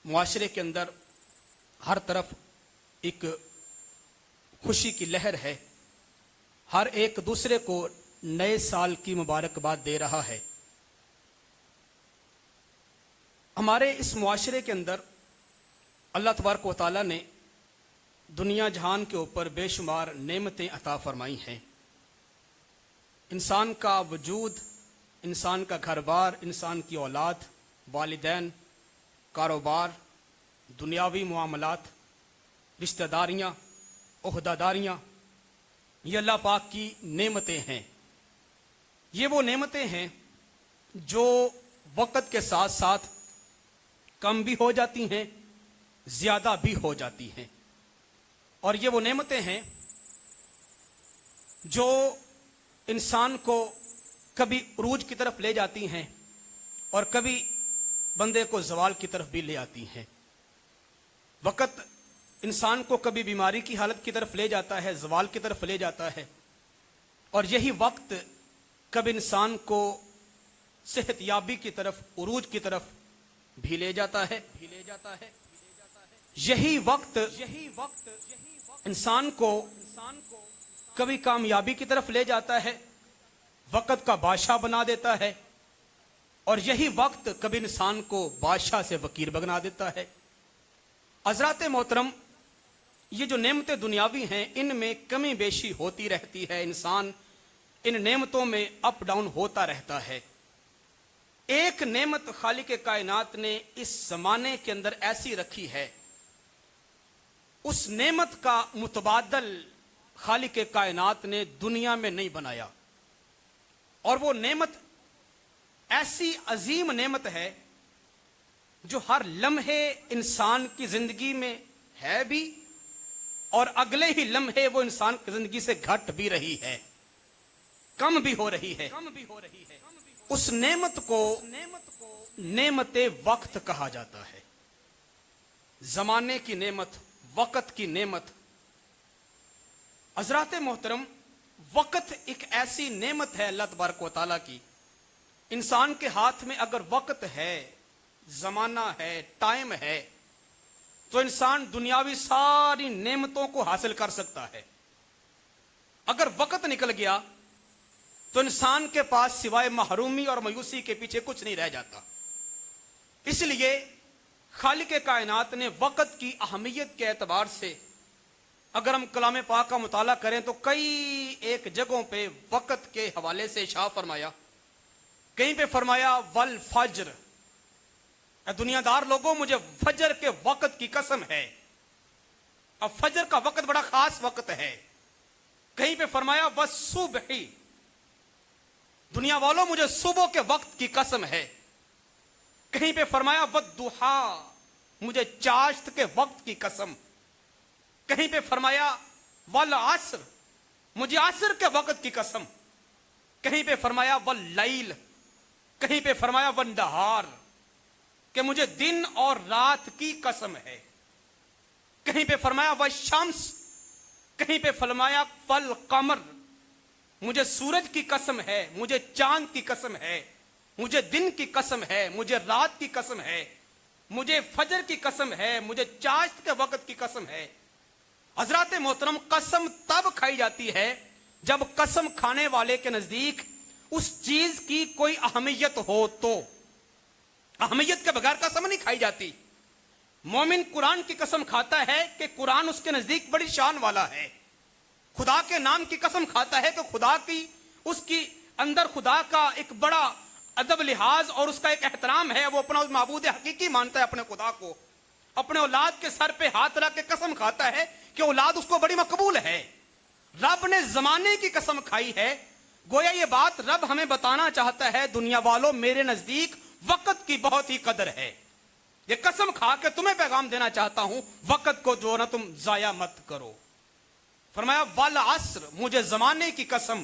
معاشرے کے اندر ہر طرف ایک خوشی کی لہر ہے، ہر ایک دوسرے کو نئے سال کی مبارکباد دے رہا ہے۔ ہمارے اس معاشرے کے اندر اللہ تبارک و تعالیٰ نے دنیا جہان کے اوپر بے شمار نعمتیں عطا فرمائی ہیں۔ انسان کا وجود، انسان کا گھر بار، انسان کی اولاد، والدین، کاروبار، دنیاوی معاملات، رشتہ داریاں، عہدہ داریاں، یہ اللہ پاک کی نعمتیں ہیں۔ یہ وہ نعمتیں ہیں جو وقت کے ساتھ ساتھ کم بھی ہو جاتی ہیں، زیادہ بھی ہو جاتی ہیں، اور یہ وہ نعمتیں ہیں جو انسان کو کبھی عروج کی طرف لے جاتی ہیں اور کبھی بندے کو زوال کی طرف بھی لے آتی ہیں۔ وقت انسان کو کبھی بیماری کی حالت کی طرف لے جاتا ہے، زوال کی طرف لے جاتا ہے، اور یہی وقت کبھی انسان کو صحت یابی کی طرف، عروج کی طرف بھی لے جاتا ہے۔ یہی وقت انسان کو کبھی کامیابی کی طرف لے جاتا ہے، وقت کا بادشاہ بنا دیتا ہے، اور یہی وقت کبھی انسان کو بادشاہ سے فقیر بنا دیتا ہے۔ حضرات محترم، یہ جو نعمتیں دنیاوی ہیں ان میں کمی بیشی ہوتی رہتی ہے، انسان ان نعمتوں میں اپ ڈاؤن ہوتا رہتا ہے۔ ایک نعمت خالق کائنات نے اس زمانے کے اندر ایسی رکھی ہے، اس نعمت کا متبادل خالق کائنات نے دنیا میں نہیں بنایا، اور وہ نعمت ایسی عظیم نعمت ہے جو ہر لمحے انسان کی زندگی میں ہے بھی، اور اگلے ہی لمحے وہ انسان کی زندگی سے گھٹ بھی رہی ہے، کم بھی ہو رہی ہے۔ اس نعمت کو نعمت وقت کہا جاتا ہے۔ زمانے کی نعمت، وقت کی نعمت۔ حضرات محترم، وقت ایک ایسی نعمت ہے اللہ تبارک و تعالیٰ کی، انسان کے ہاتھ میں اگر وقت ہے، زمانہ ہے، ٹائم ہے، تو انسان دنیاوی ساری نعمتوں کو حاصل کر سکتا ہے۔ اگر وقت نکل گیا تو انسان کے پاس سوائے محرومی اور مایوسی کے پیچھے کچھ نہیں رہ جاتا۔ اس لیے خالق کائنات نے وقت کی اہمیت کے اعتبار سے اگر ہم کلام پاک کا مطالعہ کریں تو کئی ایک جگہوں پہ وقت کے حوالے سے اشارہ فرمایا۔ کہیں پہ فرمایا والفجر، اے دنیا دار لوگوں مجھے فجر کے وقت کی قسم ہے۔ اب فجر کا وقت بڑا خاص وقت ہے۔ کہیں پہ فرمایا والصبح، دنیا والوں مجھے صبح کے وقت کی قسم ہے۔ کہیں پہ فرمایا والضحیٰ، مجھے چاشت کے وقت کی قسم۔ کہیں پہ فرمایا والعصر، مجھے عصر کے وقت کی قسم۔ کہیں پہ فرمایا واللیل، کہیں پہ فرمایا والنہار، کہ مجھے دن اور رات کی قسم ہے۔ کہیں پہ فرمایا والشمس، کہیں پہ فرمایا والقمر، مجھے سورج کی قسم ہے، مجھے چاند کی قسم ہے، مجھے دن کی قسم ہے، مجھے رات کی قسم ہے، مجھے فجر کی قسم ہے، مجھے چاشت کے وقت کی قسم ہے۔ حضرات محترم، قسم تب کھائی جاتی ہے جب قسم کھانے والے کے نزدیک اس چیز کی کوئی اہمیت ہو، تو اہمیت کے بغیر قسم نہیں کھائی جاتی۔ مومن قرآن کی قسم کھاتا ہے کہ قرآن اس کے نزدیک بڑی شان والا ہے۔ خدا کے نام کی قسم کھاتا ہے کہ خدا کی، اس کی اندر خدا کا ایک بڑا ادب لحاظ اور اس کا ایک احترام ہے، وہ اپنا معبود حقیقی مانتا ہے اپنے خدا کو۔ اپنے اولاد کے سر پہ ہاتھ رکھ کے قسم کھاتا ہے کہ اولاد اس کو بڑی مقبول ہے۔ رب نے زمانے کی قسم کھائی ہے، گویا یہ بات رب ہمیں بتانا چاہتا ہے دنیا والوں میرے نزدیک وقت کی بہت ہی قدر ہے۔ یہ قسم کھا کے تمہیں پیغام دینا چاہتا ہوں، وقت کو جو نہ تم ضائع مت کرو۔ فرمایا والعصر، مجھے زمانے کی قسم۔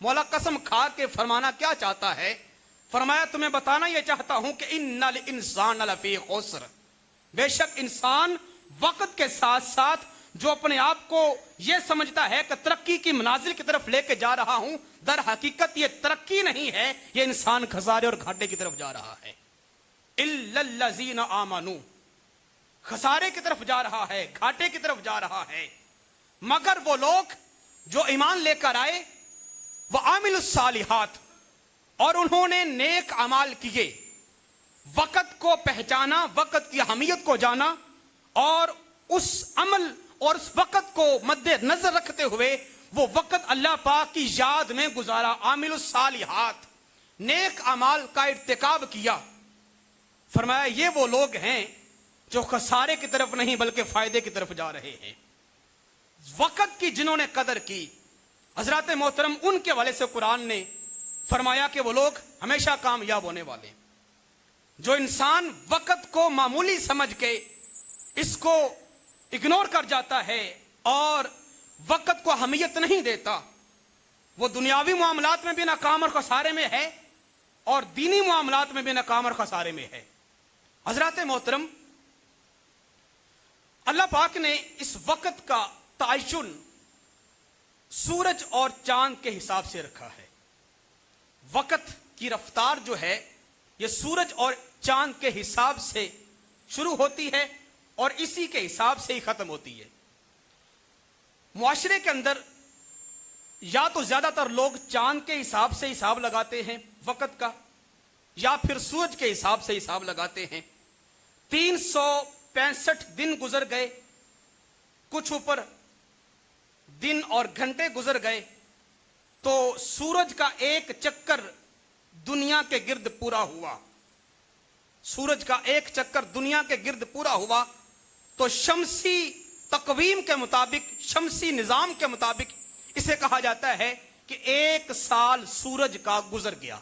مولا قسم کھا کے فرمانا کیا چاہتا ہے؟ فرمایا تمہیں بتانا یہ چاہتا ہوں کہ ان الانسان لفی خسر، بے شک انسان وقت کے ساتھ ساتھ جو اپنے آپ کو یہ سمجھتا ہے کہ ترقی کی منازل کی طرف لے کے جا رہا ہوں، در حقیقت یہ ترقی نہیں ہے، یہ انسان خسارے اور گھاٹے کی طرف جا رہا ہے۔ الا الذین آمنوا، खसारे की तरफ जा रहा है, घाटे की तरफ जा रहा है। मगर वो लोग जो ईमान लेकर आए, वो आमिलुस सालिहात, और उन्होंने नेक अमाल किए, वक़्त को पहचाना, वक़्त की अहमियत को जाना, और उस अमल और उस वक़्त को मद्देनजर रखते हुए वो वक़्त अल्लाह पाक की याद में गुजारा। आमिलुस सालिहात, नेक अमाल का इर्तिकाब किया। फरमाया ये वो लोग हैं जो खसारे की तरफ नहीं बल्कि फायदे की तरफ जा रहे हैं। वक़्त की जिन्होंने कदर की, हजरत मोहतरम उनके वाले से कुरान ने फरमाया कि वो लोग हमेशा कामयाब होने वाले। जो इंसान वक़्त को मामूली समझ के इसको इग्नोर कर जाता है और वक़्त को अहमियत नहीं देता, वो दुनियावी मामलात में भी नाकाम और खसारे में है और दीनी मामलात में भी नाकाम और खसारे में है। हजरत मोहतरम, अल्लाह पाक ने इस वक़्त का तयन सूरज और चांद के हिसाब से रखा है। वक़्त की रफ्तार जो है ये सूरज और चांद के हिसाब से शुरू होती है और इसी के हिसाब से ही खत्म होती है। मुआशरे के अंदर या तो ज्यादातर लोग चांद के हिसाब से हिसाब लगाते हैं वक़्त का, या फिर सूरज के हिसाब से हिसाब लगाते हैं। 365 दिन गुजर गए, कुछ ऊपर दिन और घंटे गुजर गए, तो सूरज का एक चक्कर दुनिया के गिर्द पूरा हुआ। सूरज का एक चक्कर दुनिया के गिर्द पूरा हुआ तो शमसी तकवीम के मुताबिक, शमसी निजाम के मुताबिक इसे कहा जाता है कि एक साल सूरज का गुजर गया।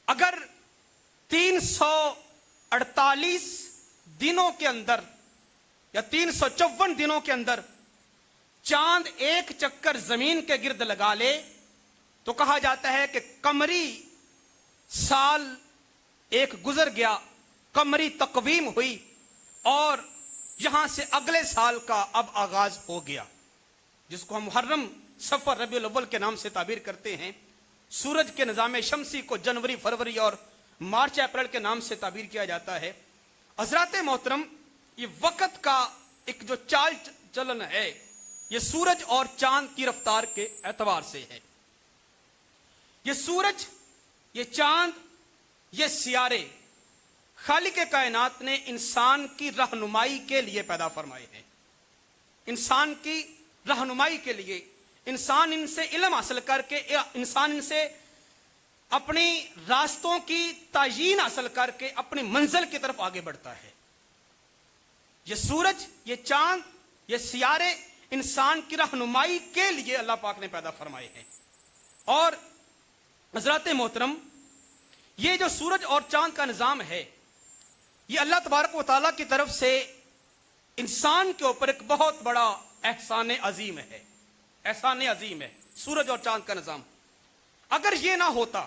अगर 348 दिनों के अंदर या 354 दिनों के अंदर चांद एक चक्कर जमीन के गिर्द लगा ले तो कहा जाता है कि कमरी साल एक गुजर गया, कमरी तकवीम हुई और यहां से अगले साल का अब आगाज हो गया, जिसको हम मुहर्रम, सफर, रबीउल अव्वल के नाम से ताबीर करते हैं। सूरज के निजाम शमसी को जनवरी, फरवरी और मार्च, अप्रैल के नाम से ताबीर किया जाता है। हजरत मोहतरम, ये वक़्त का एक जो चाल चलन है ये सूरज और चांद की रफ्तार के एतबार से है। ये सूरज, ये चांद, ये सियारे खालिक कायनात ने इंसान की रहनुमाई के लिए पैदा फरमाए हैं। इंसान की रहनुमाई के लिए, इंसान इनसे इल्म हासिल करके, इंसान इनसे अपनी रास्तों की तायीन हासिल करके अपनी मंजिल की तरफ आगे बढ़ता है। ये सूरज, ये चांद, ये सियारे इंसान की रहनुमाई के लिए अल्लाह पाक ने पैदा फरमाए हैं। और हजरत मोहतरम, ये जो सूरज और चांद का निजाम है ये अल्लाह तबारक व तआला की तरफ से इंसान के ऊपर एक बहुत बड़ा एहसान अजीम है। एहसान अजीम है सूरज और चांद का निजाम। अगर ये ना होता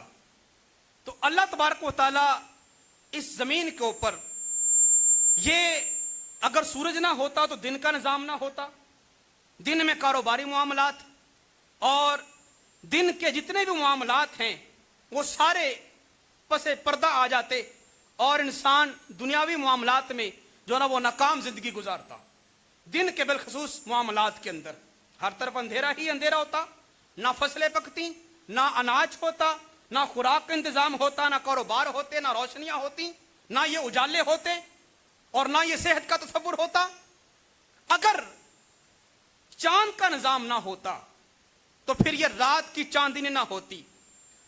तो अल्लाह तबारक व तआला इस जमीन के ऊपर, ये अगर सूरज ना होता तो दिन का निजाम ना होता, दिन में कारोबारी मामलात और दिन के जितने भी मामलात हैं वो सारे पसे पर्दा आ जाते और इंसान दुनियावी मामलात में जो ना वो नाकाम जिंदगी गुजारता। दिन के बिलखसूस मामलात के अंदर हर तरफ अंधेरा ही अंधेरा होता, ना फसलें पकती, ना अनाज होता, ना खुराक का इंतजाम होता, ना कारोबार होते, ना रोशनियां होती, ना ये उजाले होते और ना ये सेहत का तसव्वुर होता। अगर चांद का निजाम ना होता तो फिर ये रात की चांदनी ना होती,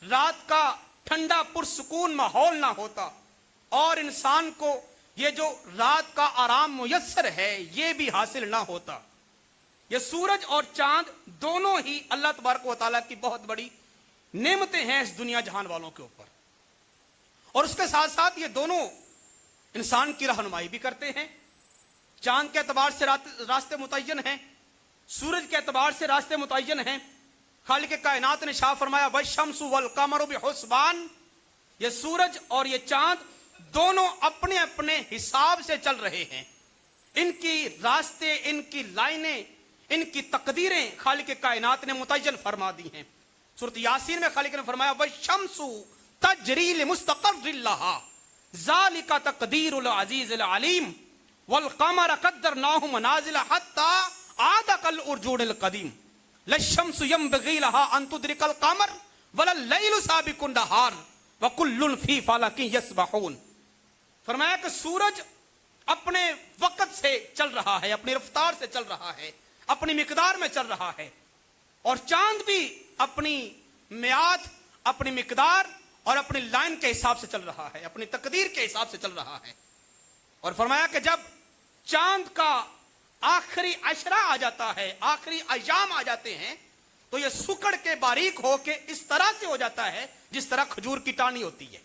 रात का ठंडा पुरसुकून माहौल ना होता और इंसान को ये जो रात का आराम मुयस्सर है ये भी हासिल ना होता। ये सूरज और चांद दोनों ही अल्लाह तबारक व तआला की बहुत बड़ी नेमतें हैं इस दुनिया जहान वालों के ऊपर। और उसके साथ साथ ये दोनों इंसान की रहनुमाई भी करते हैं। चांद के एतबार से रास्ते मुतय्यन हैं, सूरज के एतबार से रास्ते मुतय्यन हैं। खालिक कायनात ने शाह फरमाया वश्शम्सु वल कमरु बिहुस्बान, ये सूरज और ये चांद दोनों अपने अपने हिसाब से चल रहे हैं। इनकी रास्ते, इनकी लाइनें, इनकी तकदीरें खालिक कायनात ने मुतय्यन फरमा दी हैं। सूरत यासीन में खालिक ने फरमाया वश्शम्सु तजरी लिमुस्तक़र्रिन लहा, ज़ालिका तक़दीरुल अज़ीज़िल अलीम वल क़मर क़द्दरनाहु मनाज़िल हत्ता आदा कल उर्जूनिल क़दीम लश्शम्सु यंबग़ी लहा अन तुद्रिकल क़मर वलल लैलु साबिकुन नहार व कुल्लुन फ़ी फ़लकिन यस्बहून। फरमाया कि सूरज अपने वक़्त से चल रहा है, अपनी रफ्तार से चल रहा है, अपनी मिकदार में चल रहा है, और चांद भी अपनी मियाद, अपनी मिकदार और अपनी लाइन के हिसाब से चल रहा है, अपनी तकदीर के हिसाब से चल रहा है। और फरमाया कि जब चांद का आखिरी अशरा आ जाता है, आखिरी अयाम आ जाते हैं, तो यह सुकड़ के बारीक होके इस तरह से हो जाता है जिस तरह खजूर की टानी होती है,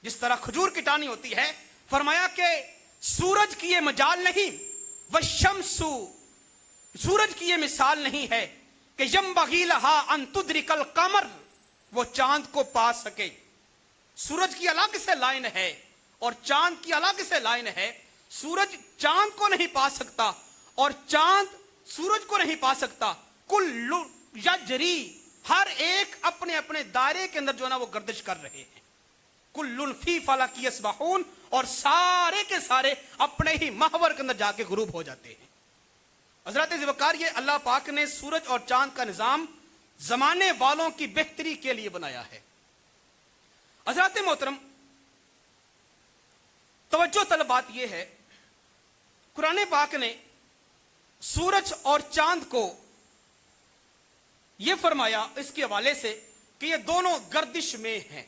जिस तरह खजूर की टानी होती है। फरमाया कि सूरज की ये मजाल नहीं, वह शम्सु, सूरज की ये मिसाल नहीं है कि यंबग़ी लहा अन तुद्रिकल क़मर, वो चांद को पा सके। सूरज की अलग से लाइन है और चांद की अलग से लाइन है। सूरज चांद को नहीं पा सकता और चांद सूरज को नहीं पा सकता। कुल्लु यजरी, हर एक अपने अपने दायरे के अंदर जो है ना वो गर्दिश कर रहे हैं। कुल्लुन फी फलकी यस्बहून, और सारे के सारे अपने ही महवर के अंदर जाके गुरूब हो जाते हैं। हजरत ज़ुल्फ़िकार, ये अल्लाह पाक ने सूरज और चांद का निजाम जमाने वालों की बेहतरी के लिए बनाया है। हजरत मोहतरम, तवज्जो तलब बात यह है, कुरान पाक ने सूरज और चांद को यह फरमाया इसके हवाले से कि ये दोनों गर्दिश में हैं।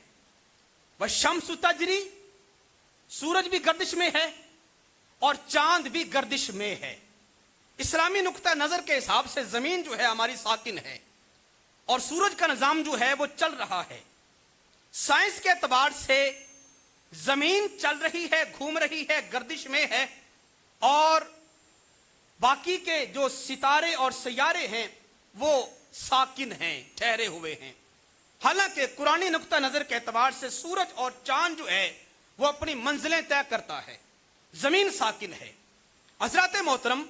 वह शम्सु तजरी, सूरज भी गर्दिश में है और चांद भी गर्दिश में है। इस्लामी नुक्ता नजर के हिसाब से जमीन जो है हमारी साकिन है और सूरज का निजाम जो है वो चल रहा है। साइंस के एतबार से जमीन चल रही है, घूम रही है, गर्दिश में है, और बाकी के जो सितारे और सैयारे हैं वो साकिन हैं, ठहरे हुए हैं। हालांकि कुरानी नुक्ता नजर के एतबार से सूरज और चांद जो है वो अपनी मंजिलें तय करता है, जमीन साकिन है। हजरत मोहतरम,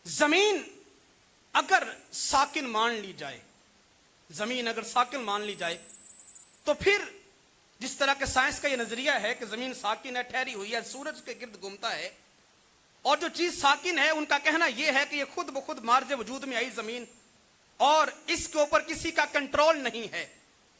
जमीन अगर साकिन मान ली जाए, जमीन अगर साकिन मान ली जाए, तो फिर जिस तरह के साइंस का यह नजरिया है कि जमीन साकिन है, ठहरी हुई है, सूरज के गिर्द घूमता है, और जो चीज साकिन है उनका कहना यह है कि यह खुद ब खुद मार्ज वजूद में आई जमीन और इसके ऊपर किसी का कंट्रोल नहीं है,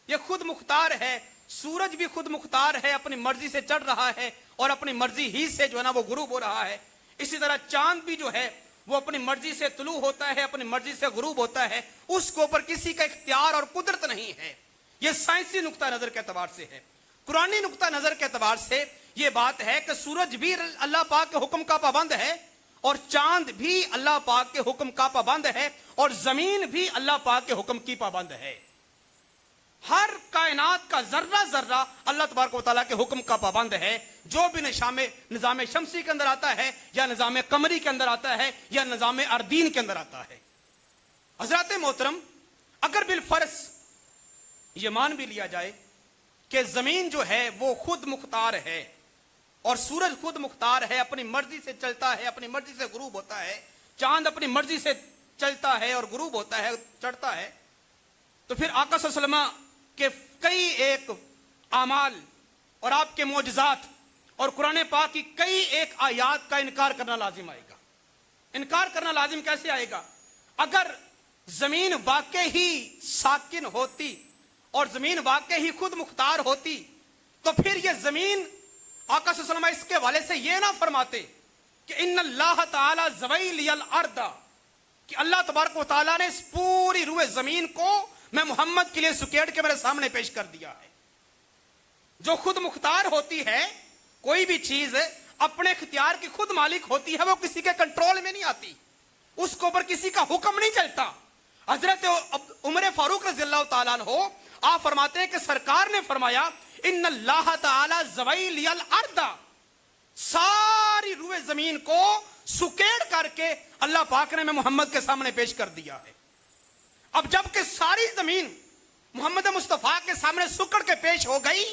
यह खुद मुख्तार है। सूरज भी खुद मुख्तार है, अपनी मर्जी से चढ़ रहा है और अपनी मर्जी ही से जो है ना वो गुरूब हो रहा है। इसी तरह चांद भी जो है वो अपनी मर्जी से तुलू होता है, अपनी मर्जी से गुरूब होता है, उसके ऊपर किसी का इख्तियार और कुदरत नहीं है। यह साइंसी नुक्ता नजर के एतबार से है। कुरानी नुक्ता नजर के एतबार से यह बात है कि सूरज भी अल्लाह पाक के हुक्म का पाबंद है और चांद भी अल्लाह पाक के हुक्म का पाबंद है और जमीन भी अल्लाह पाक के हुक्म की पाबंद है। हर कायनात का जर्रा जर्रा अल्लाह तबारक व तआला के हुक्म का पाबंद है। जो भी निजाम शमसी के अंदर आता है या निजाम कमरी के अंदर आता है या निजाम अर्दीन के अंदर आता है। हजरत मोहतरम, अगर बिलफर्ज ये मान भी लिया जाए कि जमीन जो है वो खुद मुख्तार है और सूरज खुद मुख्तार है, अपनी मर्जी से चलता है, अपनी मर्जी से गुरूब होता है, चांद अपनी मर्जी से चलता है और गुरूब होता है, चढ़ता है, तो फिर आका सल्लल्लाहु अलैहि वसल्लम के कई एक आमाल और आपके मोजज़ात और कुरान पाक की कई एक आयात का इनकार करना लाजिम आएगा। इनकार करना लाजिम कैसे आएगा? अगर जमीन वाकई ही साकिन होती और जमीन वाकई ही खुद मुख्तार होती तो फिर यह जमीन आका सल्लल्लाहु अलैहि वसल्लम इसके वाले से यह ना फरमाते कि इन्नल्लाह ताला ज़वैलियल अर्दा, कि अल्लाह तबारक व तआला ने इस पूरी रूए जमीन को मैं मोहम्मद के लिए सुकेड़ के मेरे सामने पेश कर दिया है। जो खुद मुख्तार होती है, कोई भी चीज अपने इख्तियार की खुद मालिक होती है, वो किसी के कंट्रोल में नहीं आती, उसके ऊपर किसी का हुक्म नहीं चलता। हजरत उमर फारूक रज़ियल्लाहु ताला अन्हु आप फरमाते हैं कि सरकार ने फरमाया इन्नल्लाह ताला ज़वैलियल अर्दा, सारी रूए जमीन को सुकेड़ करके अल्लाह पाक ने मैं मोहम्मद के सामने पेश कर दिया है। अब जबकि सारी जमीन मोहम्मद मुस्तफा के सामने सुकड़ के पेश हो गई,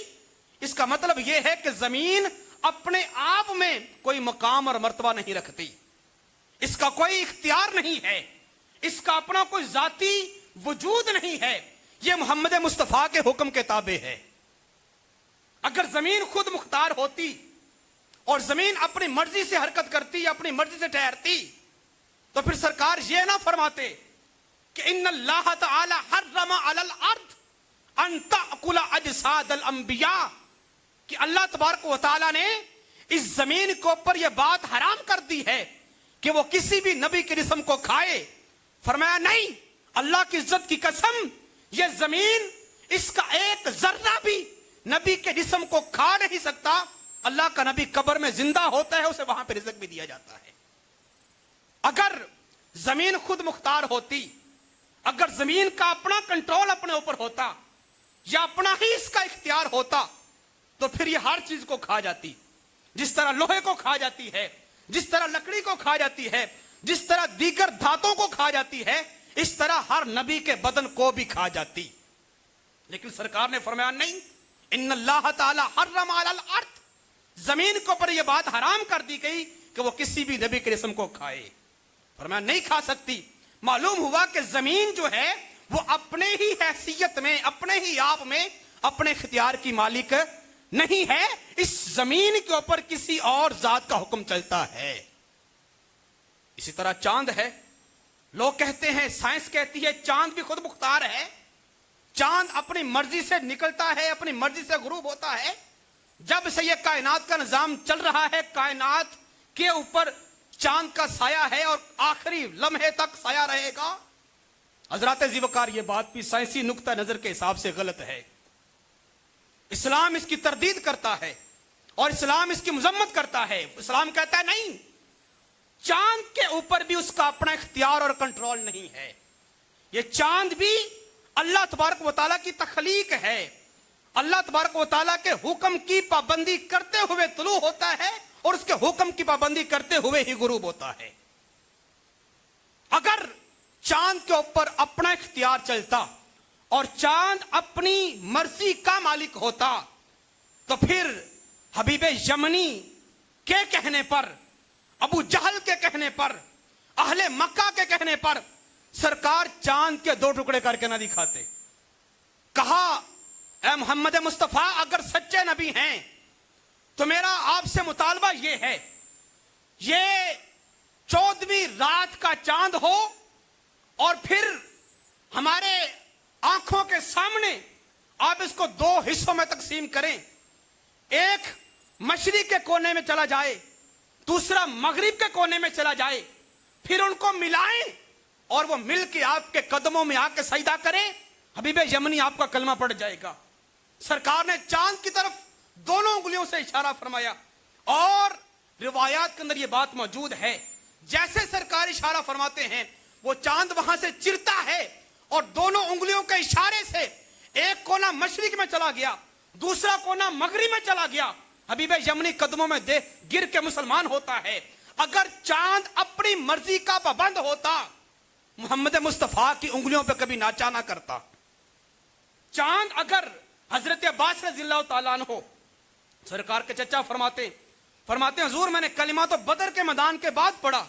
इसका मतलब यह है कि जमीन अपने आप में कोई मकाम और मर्तबा नहीं रखती, इसका कोई इख्तियार नहीं है, इसका अपना कोई जाती वजूद नहीं है, यह मोहम्मद मुस्तफा के हुक्म के ताबे है। अगर जमीन खुद मुख्तार होती और जमीन अपनी मर्जी से हरकत करती, अपनी मर्जी से ठहरती, तो फिर सरकार ये ना फरमाते कि इन्नल्लाह तआला हर्रमा अलल अर्द अन ताकुला अजसादल अंबिया, कि अल्लाह तबारक व तआला ने इस जमीन के ऊपर यह बात हराम कर दी है कि वो किसी भी नबी के जिस्म को खाए। फरमाया नहीं, अल्लाह की इज्जत की कसम, यह जमीन इसका एक जर्रा भी नबी के जिस्म को खा नहीं सकता। अल्लाह का नबी कब्र में जिंदा होता है, उसे वहां पर रिज़्क़ भी दिया जाता है। अगर जमीन खुद मुख्तार होती, अगर जमीन का अपना कंट्रोल अपने ऊपर होता या अपना ही इसका इख्तियार होता, तो फिर ये हर चीज को खा जाती। जिस तरह लोहे को खा जाती है, जिस तरह लकड़ी को खा जाती है, जिस तरह दीगर धातों को खा जाती है, इस तरह हर नबी के बदन को भी खा जाती। लेकिन सरकार ने फरमाया नहीं, इन्नल्लाह ताला हर्रम अलल अर्द, जमीन के ऊपर यह बात हराम कर दी गई कि वो किसी भी नबी के जिस्म को खाए। फरमाया नहीं खा सकती। मालूम हुआ कि जमीन जो है वो अपने ही हैसियत में, अपने ही आप में अपने इख्तियार की मालिक नहीं है। इस जमीन के ऊपर किसी और जात का हुक्म चलता है। इसी तरह चांद है। लोग कहते हैं, साइंस कहती है चांद भी खुद मुख्तार है, चांद अपनी मर्जी से निकलता है, अपनी मर्जी से गुरूब होता है। जब से यह कायनात का निजाम चल रहा है, कायनात के ऊपर चांद का साया है और आखिरी लम्हे तक साया रहेगा। हजरत ज़ीवकार ये बात भी साइंसी नुक्ता नजर के हिसाब से गलत है। इस्लाम इसकी तरदीद करता है और इस्लाम इसकी मजम्मत करता है। इस्लाम कहता है नहीं, चांद के ऊपर भी उसका अपना इख्तियार और कंट्रोल नहीं है। ये चांद भी अल्लाह तबारक व तआला की तख्लीक है। अल्लाह तबारक व तआला के हुक्म की पाबंदी करते हुए तुलू होता है और उसके हुक्म की पाबंदी करते हुए ही गुरूब होता है। अगर चांद के ऊपर अपना इख्तियार चलता और चांद अपनी मर्जी का मालिक होता, तो फिर हबीब यमनी के कहने पर, अबू जहल के कहने पर, अहले मक्का के कहने पर सरकार चांद के दो टुकड़े करके ना दिखाते। कहा, ए मोहम्मद मुस्तफा, अगर सच्चे नबी हैं तो मेरा आपसे मुतालबा यह है, ये 14वीं रात का चांद हो और फिर हमारे आंखों के सामने आप इसको दो हिस्सों में तकसीम करें। एक मशरिक के कोने में चला जाए, दूसरा मगरिब के कोने में चला जाए, फिर उनको मिलाएं और वो मिल के आपके कदमों में आके सजदा करें। हबीब यमनी आपका कलमा पड़ जाएगा। सरकार ने चांद की तरफ दोनों उंगलियों से इशारा फरमाया और रिवायात के अंदर यह बात मौजूद है, जैसे सरकार इशारा फरमाते हैं वो चांद वहां से चिरता है और दोनों उंगलियों के इशारे से एक कोना मशरिक में चला गया, दूसरा कोना मगरिब में चला गया। हबीब यमनी कदमों में दे गिर के मुसलमान होता है। अगर चांद अपनी मर्जी का पाबंद होता, मोहम्मद मुस्तफा की उंगलियों पर कभी नाचा ना करता। चांद अगर हजरत अब्बास रज़ियल्लाहु ताला अन्हु, सरकार के चचा फरमाते हुजूर, मैंने कलिमा तो बदर के मैदान के बाद पढ़ा,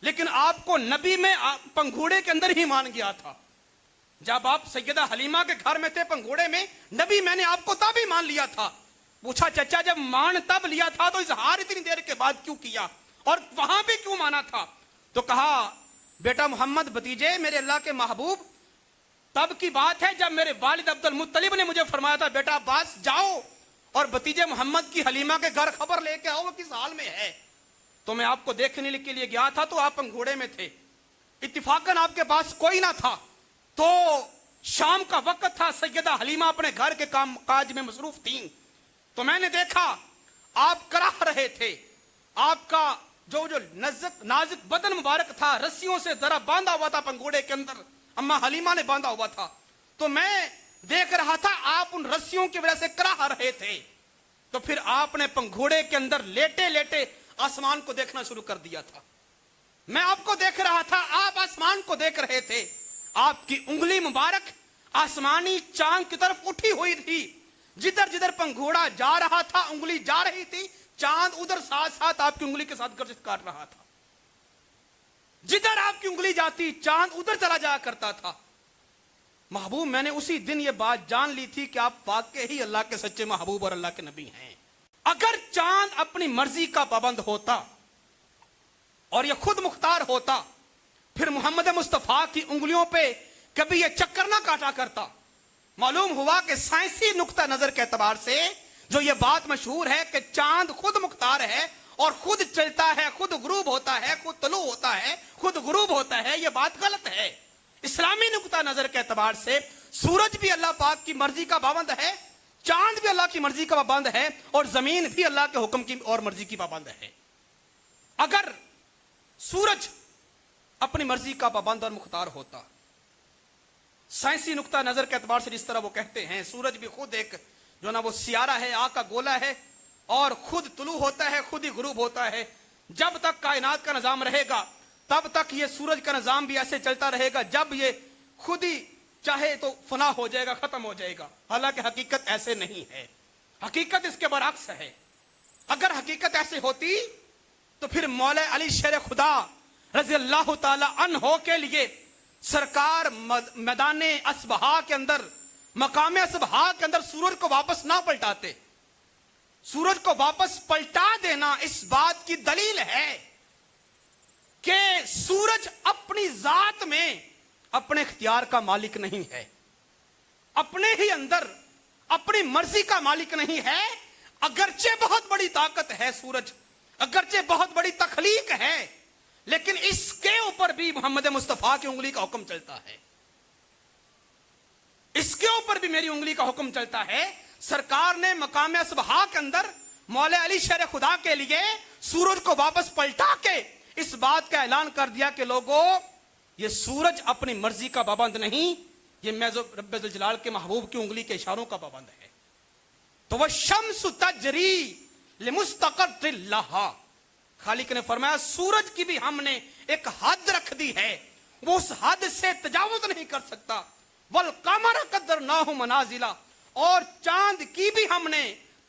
लेकिन आपको नबी में पंघूड़े के अंदर ही मान गया था। जब आप सैयदा हलीमा के घर में थे पंघूड़े में, नबी मैंने आपको तब ही मान लिया था। पूछा, चचा जब मान तब लिया था तो इजहार इतनी देर के बाद क्यों किया और वहां भी क्यों माना था? तो कहा, बेटा मोहम्मद भतीजे मेरे अल्लाह के महबूब, तब की बात है जब मेरे वालिद अब्दुल मुत्तलिब ने मुझे फरमाया था, बेटा अब्बास जाओ और भतीजे मोहम्मद की हलीमा के घर खबर लेके आओ वो किस हाल में है। तो मैं आपको देखने के लिए गया था तो आप पंघूड़े में थे, इत्तिफाकन आपके पास कोई ना था, तो शाम का वक्त था, सैयदा हलीमा अपने घर के काम काज में मसरूफ थी। तो मैंने देखा आप कराह रहे थे, आपका जो नाजुक बदन मुबारक था रस्सियों से जरा बांधा हुआ था पंघूड़े के अंदर, अम्मा हलीमा ने बांधा हुआ था। तो मैं देख रहा था आप उन रस्सियों की वजह से कराह रहे थे। तो फिर आपने पंघूड़े के अंदर लेटे लेटे आसमान को देखना शुरू कर दिया था। मैं आपको देख रहा था, आप आसमान को देख रहे थे। आपकी उंगली मुबारक आसमानी चांद की तरफ उठी हुई थी। जिधर जिधर पंघूड़ा जा रहा था उंगली जा रही थी, चांद उधर साथ साथ आपकी उंगली के साथ गर्दिश काट रहा था। जिधर आपकी उंगली जाती चांद उधर चला जाया करता था। محبوب میں نے اسی دن یہ بات جان لی تھی کہ آپ واقعی ہی اللہ کے سچے محبوب اور اللہ کے نبی ہیں۔ اگر چاند اپنی مرضی کا پابند ہوتا اور یہ خود مختار ہوتا، پھر محمد مصطفیٰ کی انگلیوں پہ کبھی یہ چکر نہ کاٹا کرتا۔ معلوم ہوا کہ سائنسی نقطہ نظر کے اعتبار سے جو یہ بات مشہور ہے کہ چاند خود مختار ہے اور خود چلتا ہے، خود غروب ہوتا ہے، خود طلوع ہوتا ہے، خود غروب ہوتا ہے، یہ بات غلط ہے۔ اسلامی نقطہ نظر کے اعتبار سے سورج بھی اللہ پاک کی مرضی کا پابند ہے، چاند بھی اللہ کی مرضی کا پابند ہے، اور زمین بھی اللہ کے حکم کی اور مرضی کی پابند ہے۔ اگر سورج اپنی مرضی کا پابند اور مختار ہوتا، سائنسی نقطہ نظر کے اعتبار سے جس طرح وہ کہتے ہیں سورج بھی خود ایک جو نا وہ سیارہ ہے، آگ کا گولا ہے، اور خود طلوع ہوتا ہے، خود ہی غروب ہوتا ہے۔ جب تک کائنات کا نظام رہے گا تب تک یہ سورج کا نظام بھی ایسے چلتا رہے گا، جب یہ خود ہی چاہے تو فنا ہو جائے گا، ختم ہو جائے گا۔ حالانکہ حقیقت ایسے نہیں ہے، حقیقت اس کے برعکس ہے۔ اگر حقیقت ایسے ہوتی تو پھر مولا علی شیر خدا رضی اللہ تعالی عنہ کے لیے سرکار میدان اصبہا کے اندر، مقام اصبہا کے اندر سورج کو واپس نہ پلٹاتے۔ سورج کو واپس پلٹا دینا اس بات کی دلیل ہے کہ سورج اپنی ذات میں اپنے اختیار کا مالک نہیں ہے، اپنے ہی اندر اپنی مرضی کا مالک نہیں ہے۔ اگرچہ بہت بڑی طاقت ہے سورج، اگرچہ بہت بڑی تخلیق ہے، لیکن اس کے اوپر بھی محمد مصطفیٰ کی انگلی کا حکم چلتا ہے، اس کے اوپر بھی میری انگلی کا حکم چلتا ہے۔ سرکار نے مقام اصبہا کے اندر مولا علی شیر خدا کے لیے سورج کو واپس پلٹا کے اس بات کا اعلان کر دیا کہ لوگوں، یہ سورج اپنی مرضی کا پابند نہیں، یہ رب ذوالجلال کے محبوب کی انگلی کے اشاروں کا پابند ہے۔ تو وہ شمس تجری لمستقر لہا، خالق نے فرمایا سورج کی بھی ہم نے ایک حد رکھ دی ہے، وہ اس حد سے تجاوز نہیں کر سکتا۔ والقمر قدرناہ منازلا، اور چاند کی بھی ہم نے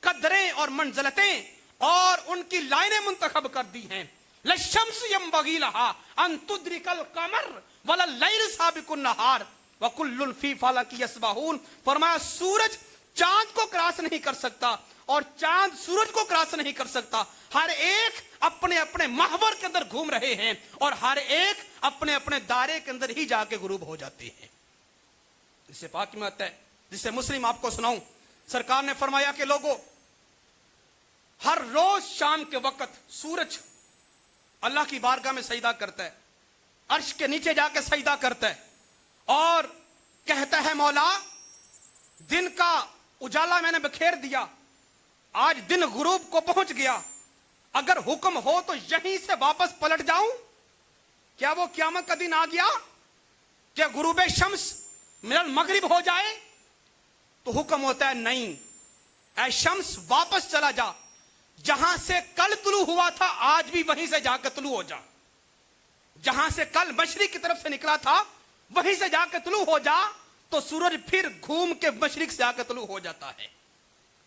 قدریں اور منزلتیں اور ان کی لائنیں منتخب کر دی ہیں۔ للشمس ينبغي لها ان تدرك القمر ولا الليل سابق النهار وكل في فلك يسبحون، فرمایا سورج چاند کو کراس نہیں کر سکتا اور چاند سورج کو کراس نہیں کر سکتا، ہر ایک اپنے اپنے محور کے اندر گھوم رہے ہیں اور ہر ایک اپنے اپنے دائرے کے اندر ہی جا کے غروب ہو جاتے ہیں۔ اس سے پاک میں آتا ہے جسے مسلم آپ کو سناؤں، سرکار نے فرمایا کہ لوگوں، ہر روز شام کے وقت سورج اللہ کی بارگاہ میں سجدہ کرتا ہے، عرش کے نیچے جا کے سجدہ کرتا ہے اور کہتا ہے مولا دن کا اجالا میں نے بکھیر دیا، آج دن غروب کو پہنچ گیا، اگر حکم ہو تو یہیں سے واپس پلٹ جاؤں؟ کیا وہ قیامت کا دن آ گیا کہ غروب شمس من المغرب ہو جائے؟ تو حکم ہوتا ہے نہیں، اے شمس واپس چلا جا، جہاں سے کل طلوع ہوا تھا آج بھی وہیں سے جا کے طلوع ہو جا، جہاں سے کل مشرق کی طرف سے نکلا تھا وہیں سے جا کے طلوع ہو جا۔ تو سورج پھر گھوم کے مشرق سے جا کے طلوع ہو جاتا ہے،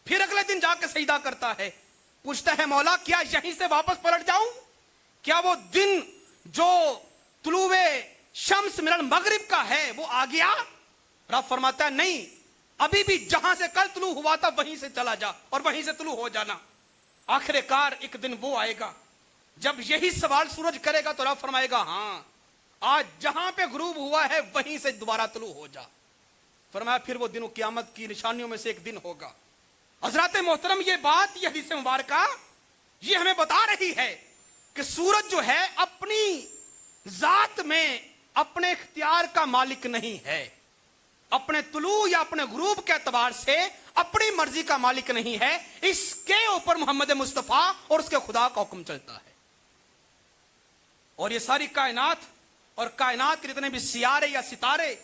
پھر اگلے دن جا کے سجدہ کرتا ہے، پوچھتا ہے مولا کیا یہیں سے واپس پلٹ جاؤں؟ کیا وہ دن جو طلوع شمس من المغرب کا ہے وہ آ گیا؟ رب فرماتا ہے نہیں، ابھی بھی جہاں سے کل طلوع ہوا تھا وہیں سے چلا جا اور وہیں سے طلوع ہو جانا۔ آخر کار ایک دن وہ آئے گا جب یہی سوال سورج کرے گا تو رب فرمائے گا ہاں آج جہاں پہ غروب ہوا ہے وہیں سے دوبارہ طلوع ہو جا۔ فرمایا پھر وہ دن قیامت کی نشانیوں میں سے ایک دن ہوگا۔ حضرات محترم، یہ بات، یہ حدیث مبارکہ یہ ہمیں بتا رہی ہے کہ سورج جو ہے اپنی ذات میں اپنے اختیار کا مالک نہیں ہے، اپنے طلوع یا اپنے غروب کے اعتبار سے اپنی مرضی کا مالک نہیں ہے، اس کے اوپر محمد مصطفیٰ اور اس کے خدا کا حکم چلتا ہے۔ اور یہ ساری کائنات اور کائنات کے جتنے بھی سیارے یا ستارے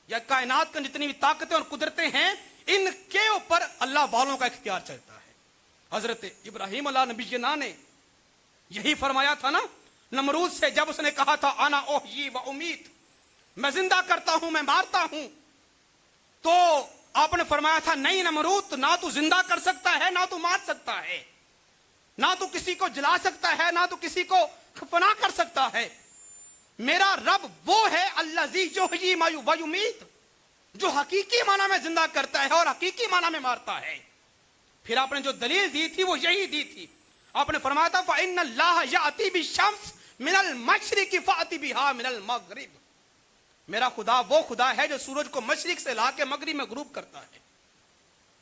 یا کائنات کے جتنی بھی طاقتیں اور قدرتیں ہیں، ان کے اوپر اللہ والوں کا اختیار چلتا ہے۔ حضرت ابراہیم علیہ نبینا نے یہی فرمایا تھا نا نمرود سے، جب اس نے کہا تھا انا احیی و امیت، میں زندہ کرتا ہوں میں مارتا ہوں، تو آپ نے فرمایا تھا نہیں نمرود، نہ تو زندہ کر سکتا ہے نہ تو مار سکتا ہے، نہ تو کسی کو جلا سکتا ہے نہ تو کسی کو فنا کر سکتا ہے، میرا رب وہ ہے الذی یحیی و یمیت، जो हकीकी माना में जिंदा करता है और हकीकी माना में मारता है। फिर आपने जो दलील दी थी वो यही दी थी, आपने फरमाया था फ़इन्नल्लाह याती बिश्शम्स मिनल मशरिक़ि फ़अति बिहा मिनल मग़रिब। मेरा खुदा वो खुदा है जो सूरज को मशरिक से ला के मगरिब में गुरूब करता है,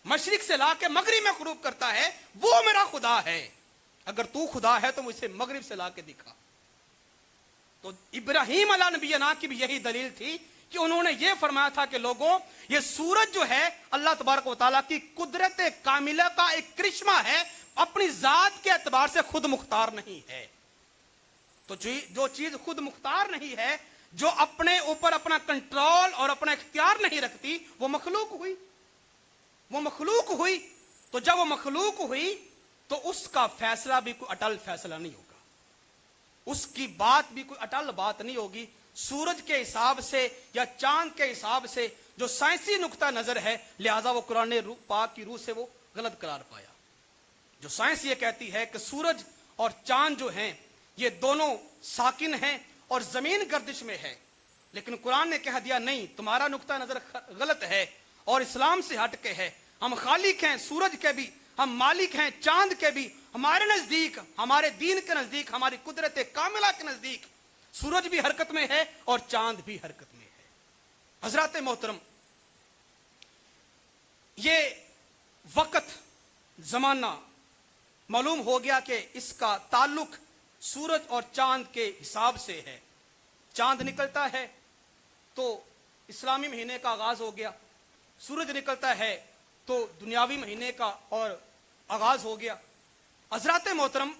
मशरिक से ला के मगरिब में गुरूब करता है, वो मेरा खुदा है। अगर तू खुदा है तो मुझे मगरिब से ला के दिखा। तो इब्राहीम अला नबीना की भी यही दलील थी कि उन्होंने ये फरमाया था कि लोगों, ये सूरज जो है अल्लाह तबारक व तआला की कुदरत कामिला का एक करिश्मा है, अपनी जात के एतबार से खुद मुख्तार नहीं है। तो जो चीज खुद मुख्तार नहीं है, जो अपने ऊपर अपना कंट्रोल और अपना इख्तियार नहीं रखती, वो मखलूक हुई। वो मखलूक हुई तो जब वो मखलूक हुई तो उसका फैसला भी कोई अटल फैसला नहीं होगा, उसकी बात भी कोई अटल बात नहीं होगी। सूरज के हिसाब से या चांद के हिसाब से जो साइंसी नुक्ता नजर है, लिहाजा वो कुरान पाक की रूह से वो गलत करार पाया। जो साइंस ये कहती है कि सूरज और चांद जो हैं ये दोनों साकिन हैं और जमीन गर्दिश में है, लेकिन कुरान ने कह दिया नहीं, तुम्हारा नुक्ता नजर गलत है और इस्लाम से हट के है। हम खालिक हैं सूरज के भी, हम मालिक हैं चांद के भी। हमारे नजदीक, हमारे दीन के नजदीक, हमारी कुदरत कामिला के नजदीक सूरज भी हरकत में है और चांद भी हरकत में है। हजरत मोहतरम, ये वक्त जमाना मालूम हो गया कि इसका ताल्लुक सूरज और चांद के हिसाब से है। चांद निकलता है तो इस्लामी महीने का आगाज हो गया, सूरज निकलता है तो दुनियावी महीने का और आगाज हो गया। हजरत मोहतरम,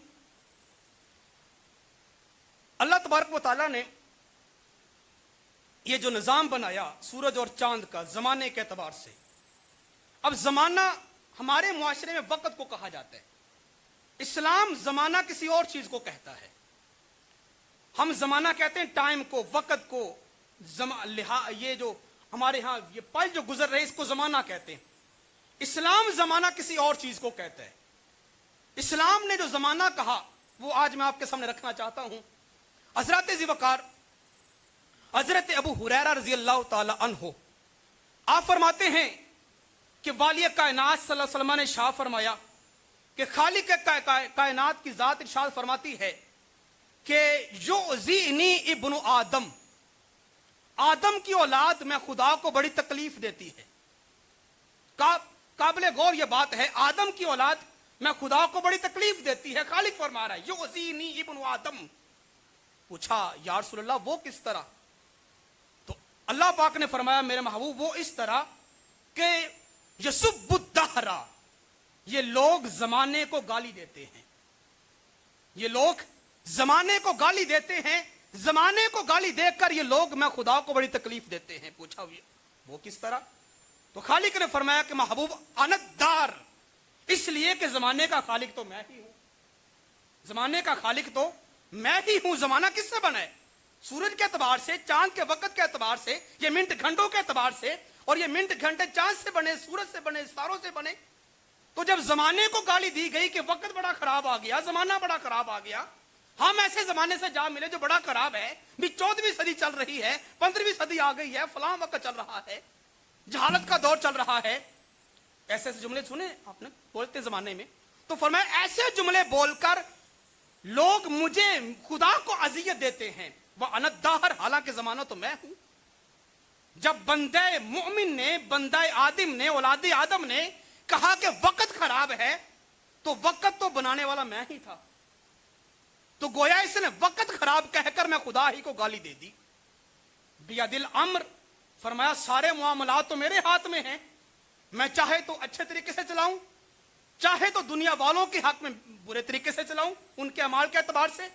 अल्लाह तबारक व तआला ने ये जो निजाम बनाया सूरज और चांद का जमाने के एतबार से, अब जमाना हमारे मुआशरे में वक्त को कहा जाता है, इस्लाम जमाना किसी और चीज को कहता है। हम जमाना कहते हैं टाइम को, वक्त को, ये जो हमारे यहां ये पल जो गुजर रहे इसको जमाना कहते हैं। इस्लाम जमाना किसी और चीज को कहता है। इस्लाम ने जो जमाना कहा वो आज मैं आपके सामने रखना चाहता हूं। हजरत ज़ीवकार हजरत अबू हुरैरा रजी अल्लाह ताला अन्हो आप फरमाते हैं कि वाली कायनात सल्लल्लाहु अलैहि वसल्लम ने शाह फरमाया कि खालिक कायनात की जात इरशाद फरमाती है कि युज़ीनी इब्नु आदम, आदम की औलाद मैं खुदा को बड़ी तकलीफ देती है। काबिल गौर यह बात है, आदम की औलाद मैं खुदा को बड़ी तकलीफ देती है। खालिक फरमा रहा है युज़ीनी इब्नु आदम। पूछा या रसूलल्लाह वो किस तरह? तो अल्लाह पाक ने फरमाया मेरे महबूब वो इस तरह कि यसुब्बुद्दहरा, ये लोग जमाने को गाली देते हैं, ये लोग जमाने को गाली देते हैं, जमाने को गाली देकर ये लोग मैं खुदा को बड़ी तकलीफ देते हैं। पूछा वो किस तरह? तो खालिक ने फरमाया कि महबूब अनद्दार, इसलिए कि जमाने का खालिक तो मैं ही हूं, जमाने का खालिक तो मैं ही हूं। जमाना किससे बना है? सूरज के एतबार से, चांद के वक्त के एतबार से, ये मिनट घंटों के एतबार से, और ये मिनट घंटे चांद से बने, सूरज से बने, सितारों से बने। तो जब जमाने को गाली दी गई कि वक्त बड़ा खराब आ गया, जमाना बड़ा खराब आ गया, हम ऐसे जमाने से जा मिले जो बड़ा खराब है, भी 14वीं सदी चल रही है, 15वीं सदी आ गई है, फलां वक्त चल रहा है, जहालत का दौर चल रहा है, ऐसे ऐसे जुमले सुने आपने बोलते जमाने में। तो फरमाया ऐसे जुमले बोलकर लोग मुझे खुदा को अजियत देते हैं, वह अनद्दाहर, हालांकि जमाना तो मैं हूं। जब बंदे मुमिन ने, बंदे आदिम ने, औलादे आदम ने कहा कि वक्त खराब है, तो वक्त तो बनाने वाला मैं ही था। तो गोया इसने वक्त खराब कहकर मैं खुदा ही को गाली दे दी। बियदिल अम्र, फरमाया सारे मामलात तो मेरे हाथ में हैं, मैं चाहे तो अच्छे तरीके से चलाऊं, चाहे तो दुनिया वालों के हक में बुरे तरीके से चलाऊं, उनके अमाल के एतबार से।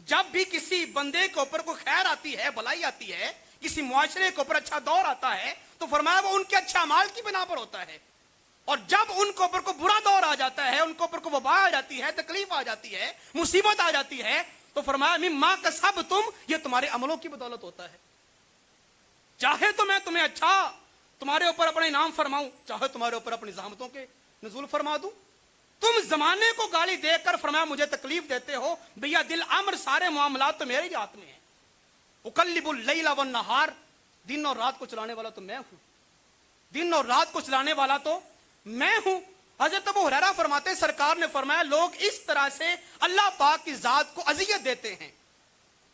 जब भी किसी बंदे के ऊपर कोई खैर आती है, भलाई आती है, किसी मुआशरे के ऊपर अच्छा दौर आता है, तो फरमाया वो उनके अच्छे अमाल की बिना पर होता है। और जब उनके ऊपर को बुरा दौर आ जाता है, उनके ऊपर को वबा आ जाती है, तकलीफ आ जाती है, मुसीबत आ जाती है, तो फरमाया मिम्मा कसबतुम, ये तुम्हारे अमलों की बदौलत होता है। चाहे तो मैं तुम्हें अच्छा तुम्हारे ऊपर अपना इनाम फरमाऊं, चाहे तुम्हारे ऊपर अपनी ज़हमतों के नज़ूल फरमा दूं। तुम जमाने को गाली देकर फरमाया मुझे तकलीफ देते हो, भैया दिल अमर, सारे मामलात तो मेरे ही हाथ में है। उकल्लिबुल लैला वन नहार, दिन और रात को चलाने वाला तो मैं हूं। दिन और रात को चलाने वाला तो मैं हूं। हजरत अबू हुरैरा फरमाते सरकार ने फरमाया लोग इस तरह से अल्लाह पाक की जात को अजियत देते हैं।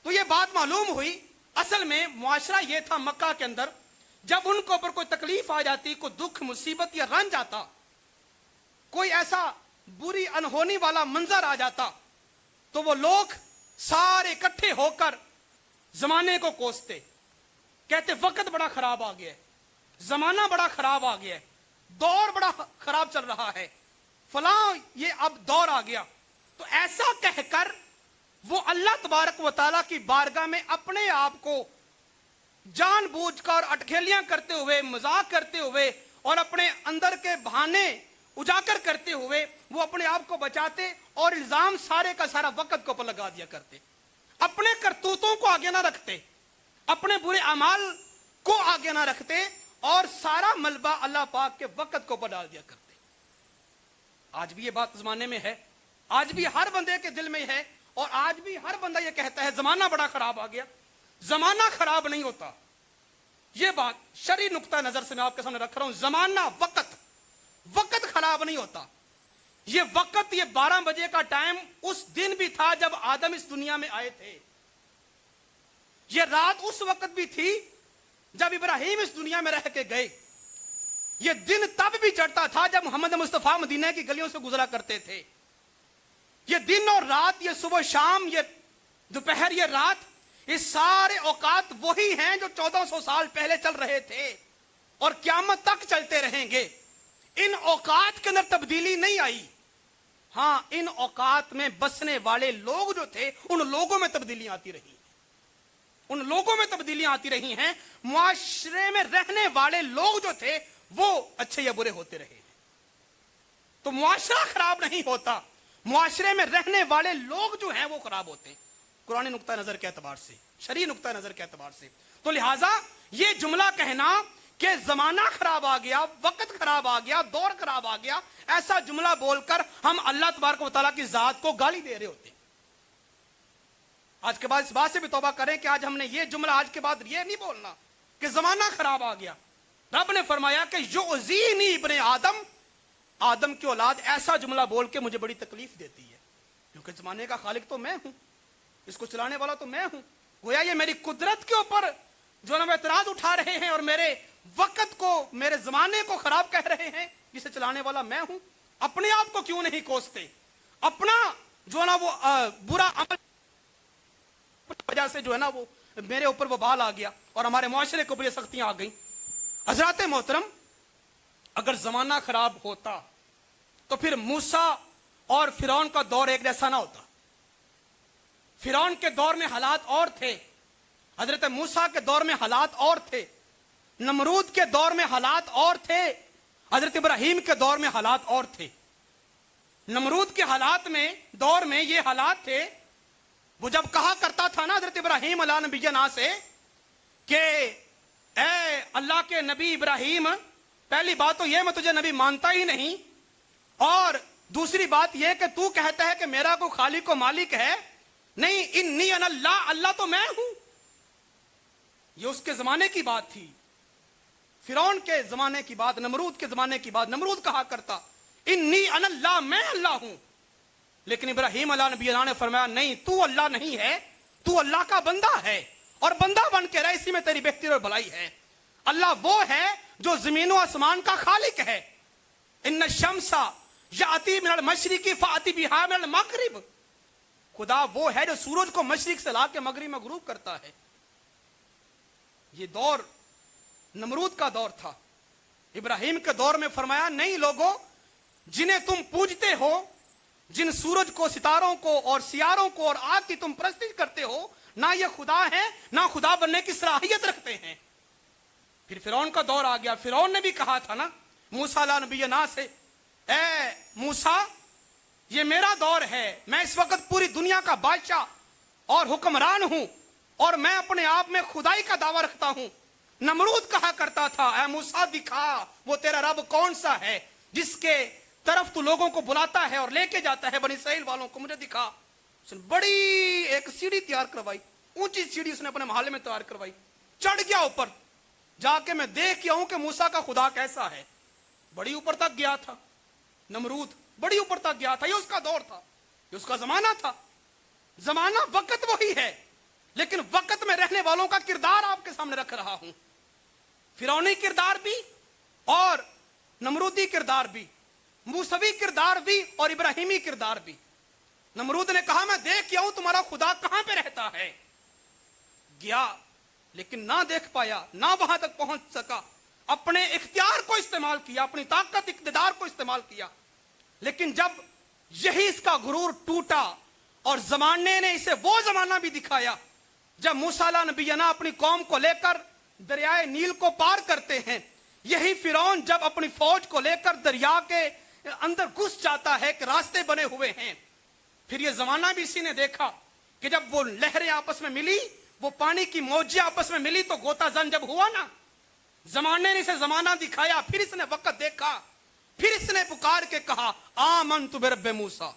तो ये बात मालूम हुई असल में मुआशरा ये था मक्का के अंदर, जब उनको ऊपर कोई तकलीफ आ जाती, कोई दुख मुसीबत या रंज आता, कोई ऐसा बुरी अनहोनी वाला मंजर आ जाता, तो वो लोग सारे इकट्ठे होकर जमाने को कोसते, कहते वक्त बड़ा खराब आ गया है, जमाना बड़ा खराब आ गया है, दौर बड़ा खराब चल रहा है, फलां ये अब दौर आ गया। तो ऐसा कहकर वो अल्लाह तबारक व तआला की बारगाह में अपने आप को जानबूझकर अटखेलियां करते हुए, मजाक करते हुए और अपने अंदर के बहाने उजागर करते हुए वो अपने आप को बचाते और इल्जाम सारे का सारा वक्त के ऊपर लगा दिया करते। अपने करतूतों को आगे ना रखते, अपने बुरे अमाल को आगे ना रखते और सारा मलबा अल्लाह पाक के वक्त के ऊपर डाल दिया करते। आज भी ये बात जमाने में है, आज भी हर बंदे के दिल में है और आज भी हर बंदा ये कहता है जमाना बड़ा खराब आ गया। जमाना खराब नहीं होता, ये बात शरई नुक्ता नजर से मैं आपके सामने रख रहा हूं। जमाना वक्त खराब नहीं होता। ये वक्त, ये 12 बजे का टाइम उस दिन भी था जब आदम इस दुनिया में आए थे। ये रात उस वक्त भी थी जब इब्राहिम इस दुनिया में रह के गए। ये दिन तब भी चढ़ता था जब मोहम्मद मुस्तफा मदीना की गलियों से गुजरा करते थे। ये दिन और रात, ये सुबह शाम, ये दोपहर, ये रात, ये सारे औकात वही हैं जो 1400 साल पहले चल रहे थे और क़यामत तक चलते रहेंगे। इन औकात के अंदर तब्दीली नहीं आई। हां, इन औकात में बसने वाले लोग जो थे उन लोगों में तब्दीलियां आती रही, उन लोगों में तब्दीलियां आती रही हैं। मुआशरे में रहने वाले लोग जो थे वो अच्छे या बुरे होते रहे। तो मुआशरा खराब नहीं होता, मुआशरे में रहने वाले लोग जो हैं वो खराब होते हैं, कुरानी नुक्ता नजर के एतबार से, शरई नुक्ता नजर के एतबार से। तो लिहाजा ये जुमला कहना कि जमाना खराब आ गया, वक्त खराब आ गया, दौर खराब आ गया, ऐसा जुमला बोलकर हम अल्लाह तबारक व तआला की जात को गाली दे रहे होते हैं। आज के बाद इस बात से भी तौबा करें कि आज हमने ये जुमला आज के बाद ये नहीं बोलना कि जमाना खराब आ गया। रब ने फरमाया कि युज़ीनी इब्ने आदम, आदम की औलाद ऐसा जुमला बोल के मुझे बड़ी तकलीफ देती है, क्योंकि जमाने का खालिक तो मैं हूं, इसको चलाने वाला तो मैं हूं। गोया ये मेरी कुदरत के ऊपर जो ना एतराज उठा रहे हैं और मेरे वक्त को, मेरे जमाने को खराब कह रहे हैं, जिसे चलाने वाला मैं हूं। अपने आप को क्यों नहीं कोसते? अपना जो ना वो बुरा अमल वजह से जो है ना वो मेरे ऊपर वो बाल आ गया और हमारे मुआशरे के ऊपर ये सख्तियां आ गई। हजरत मोहतरम, अगर जमाना खराब होता तो फिर मूसा और फिरौन का दौर एक जैसा ना होता। फिरौन के दौर में हालात और थे, हजरत मूसा के दौर में हालात और थे, नमरूद के दौर में हालात और थे, हजरत इब्राहिम के दौर में हालात और थे। नमरूद के हालात में, दौर में ये हालात थे, वो जब कहा करता था ना हजरत इब्राहिम अला नबीना से कि ए अल्लाह के नबी इब्राहिम, पहली बात तो यह मैं तुझे नबी मानता ही नहीं, और दूसरी बात यह कि तू कहता है कि मेरा को खालिक को मालिक है नहीं, इन्नी अल्लाह, अल्लाह तो मैं हूं। ये उसके जमाने की बात थी, फिरौन के जमाने की बात, नमरूद के जमाने की बात। नमरूद कहा करता इन्नी अल्लाह, मैं अल्लाह हूं। लेकिन इब्राहिम अला नबी ने फरमाया नहीं, तू अल्लाह नहीं है, तू अल्लाह का बंदा है और बंदा बन के रह, इसी में तेरी बेहतरी और भलाई है। अल्लाह वो है जो जमीन और आसमान का खालिक है। इन्न शम्सा याती मिनल मशरिकी फाती बिहा मिनल मगरिब, खुदा वो है जो सूरज को मशरिक से ला के मगरिब में गुरूब करता है। ये दौर नमरूद का दौर था। इब्राहिम के दौर में फरमाया नहीं लोगों, जिन्हें तुम पूजते हो, जिन सूरज को, सितारों को और सियारों को और आग की तुम परस्ती करते हो, ना ये खुदा है, ना खुदा बनने की सलाहियत रखते हैं। फिर फिरौन का दौर आ गया। फिरौन ने भी कहा था ना मूसा अला नबी ना से, ए मूसा ये मेरा दौर है, मैं इस वक्त पूरी दुनिया का बादशाह और हुक्मरान हूं और मैं अपने आप में खुदाई का दावा रखता हूं। नमरूद कहा करता था ए मूसा दिखा वो तेरा रब कौन सा है जिसके तरफ तू लोगों को बुलाता है और लेके जाता है, बनी इसराइल वालों को मुझे दिखा। उसने बड़ी एक सीढ़ी तैयार करवाई, ऊंची सीढ़ी उसने अपने मोहल्ले में तैयार करवाई, चढ़ गया ऊपर जा के मैं देख के आऊं कि मूसा का खुदा कैसा है। बड़ी ऊपर तक गया था नमरूद, बड़ी ऊपर तक गया था। ये उसका दौर था, ये उसका जमाना था। जमाना वक्त वही है, लेकिन वक्त में रहने वालों का किरदार आपके सामने रख रहा हूं। फिरौनी किरदार भी और नमरूदी किरदार भी, मूसवी किरदार भी और इब्राहिमी किरदार भी। नमरूद ने कहा मैं देख के आऊं तुम्हारा खुदा कहां पे रहता है। गया लेकिन ना देख पाया, ना वहां तक पहुंच सका। अपने इख्तियार को इस्तेमाल किया, अपनी ताकत इख्तियार को इस्तेमाल किया, लेकिन जब यही इसका गुरूर टूटा और जमाने ने इसे वो जमाना भी दिखाया जब मूसा नबीना अपनी कौम को लेकर दरियाए नील को पार करते हैं। यही फिरौन जब अपनी फौज को लेकर दरिया के अंदर घुस जाता है कि रास्ते बने हुए हैं। फिर यह जमाना भी इसी ने देखा कि जब वो लहरें आपस में मिली, वो पानी की मौजें आपस में मिली, तो गोताजन जब हुआ ना, जमाने ने इसे जमाना दिखाया। फिर इसने वक्त देखा, फिर इसने पुकार के कहा आमनतु बिरब्बि मूसा,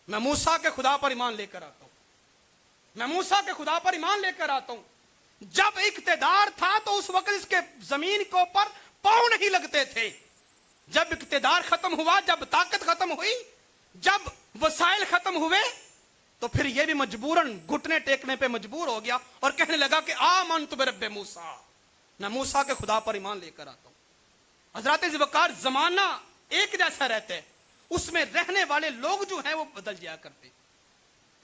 मैं मूसा के खुदा पर ईमान लेकर आता हूं, मैं मूसा के खुदा पर ईमान लेकर आता हूं। जब इक्तिदार था तो उस वक्त इसके जमीन के ऊपर पांव नहीं लगते थे। जब इक्तिदार खत्म हुआ, जब ताकत खत्म हुई, जब वसाइल खत्म हुए, तो फिर यह भी मजबूरन घुटने टेकने पे मजबूर हो गया और कहने लगा कि आमनतु बिरब्बि मूसा, मैं मूसा के खुदा पर ईमान लेकर आता हूं। हजरत ज़ुल्फ़िकार जमाना एक जैसा रहता है, उसमें रहने वाले लोग जो हैं वो बदल जाया करते।